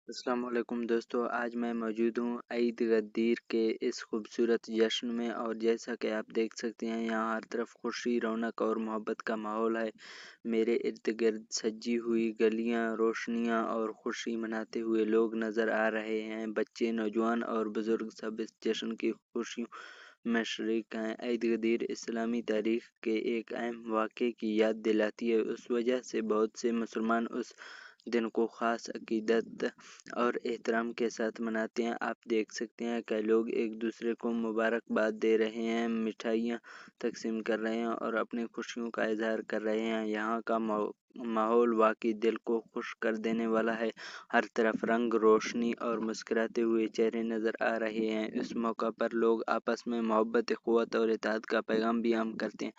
السلام علیکم دوستو، آج میں موجود ہوں عید غدیر کے اس خوبصورت جشن میں، اور جیسا کہ آپ دیکھ سکتے ہیں یہاں ہر طرف خوشی، رونق اور محبت کا ماحول ہے۔ میرے ارد گرد سجی ہوئی گلیاں، روشنیاں اور خوشی مناتے ہوئے لوگ نظر آ رہے ہیں۔ بچے، نوجوان اور بزرگ سب اس جشن کی خوشیوں میں شریک ہیں۔ عید غدیر اسلامی تاریخ کے ایک اہم واقعے کی یاد دلاتی ہے۔ اس وجہ سے بہت سے مسلمان اس دن کو خاص عقیدت اور احترام کے ساتھ مناتے ہیں۔ آپ دیکھ سکتے ہیں کہ لوگ ایک دوسرے کو مبارکباد دے رہے ہیں، مٹھائیاں تقسیم کر رہے ہیں اور اپنی خوشیوں کا اظہار کر رہے ہیں۔ یہاں کا ماحول واقعی دل کو خوش کر دینے والا ہے۔ ہر طرف رنگ، روشنی اور مسکراتے ہوئے چہرے نظر آ رہے ہیں۔ اس موقع پر لوگ آپس میں محبت، اخوت اور اتحاد کا پیغام بھی عام کرتے ہیں،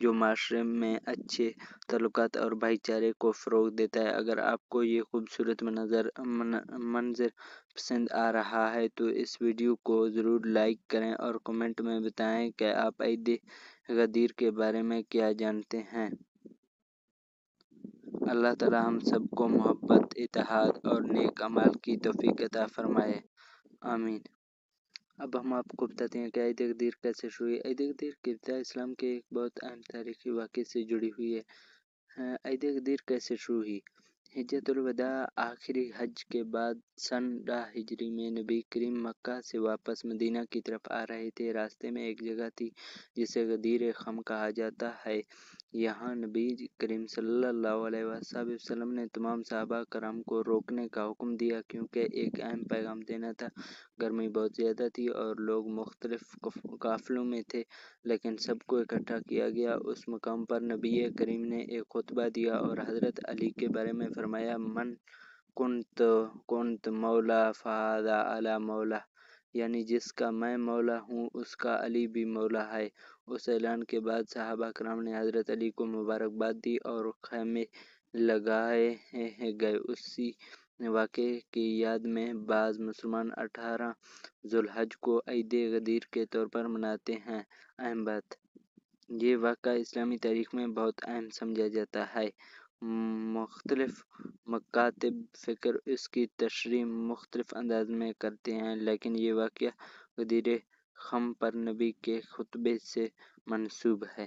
جو معاشرے میں اچھے تعلقات اور بھائی چارے کو فروغ دیتا ہے۔ اگر آپ کو یہ خوبصورت منظر پسند آ رہا ہے تو اس ویڈیو کو ضرور لائک کریں اور کمنٹ میں بتائیں کہ آپ عید غدیر کے بارے میں کیا جانتے ہیں۔ اللہ تعالی ہم سب کو محبت، اتحاد اور نیک اعمال کی توفیق عطا فرمائے، آمین۔ اب ہم آپ کو بتاتے ہیں کہ عید غدیر کیسے شروع ہوئی۔ عید غدیر کی ابتدا اسلام کے ایک بہت اہم تاریخی واقعے سے جڑی ہوئی ہے۔ عید غدیر کیسے شروع ہوئی؟ حجۃ الوداع، آخری حج کے بعد سن 10 ہجری میں نبی کریم مکہ سے واپس مدینہ کی طرف آ رہے تھے۔ راستے میں ایک جگہ تھی جسے غدیر خم کہا جاتا ہے۔ یہاں نبی کریم صلی اللہ علیہ وسلم نے تمام صحابہ کرام کو روکنے کا حکم دیا، کیونکہ ایک اہم پیغام دینا تھا۔ گرمی بہت زیادہ تھی اور لوگ مختلف قافلوں میں تھے، لیکن سب کو اکٹھا کیا گیا۔ اس مقام پر نبی کریم نے ایک خطبہ دیا اور حضرت علی کے بارے میں فرمایا، من کنت مولا فہذا علی مولا، یعنی جس کا میں مولا ہوں اس کا علی بھی مولا ہے۔ اس اعلان کے بعد صحابہ کرام نے حضرت علی کو مبارکباد دی اور خیمے لگائے گئے۔ اسی واقعے کی یاد میں بعض مسلمان 18 ذو الحج کو عید غدیر کے طور پر مناتے ہیں۔ اہم بات: یہ واقعہ اسلامی تاریخ میں بہت اہم سمجھا جاتا ہے۔ مختلف مکاتب فکر اس کی تشریح مختلف انداز میں کرتے ہیں، لیکن یہ واقعہ غدیر خم پر نبی کے خطبے سے منسوب ہے۔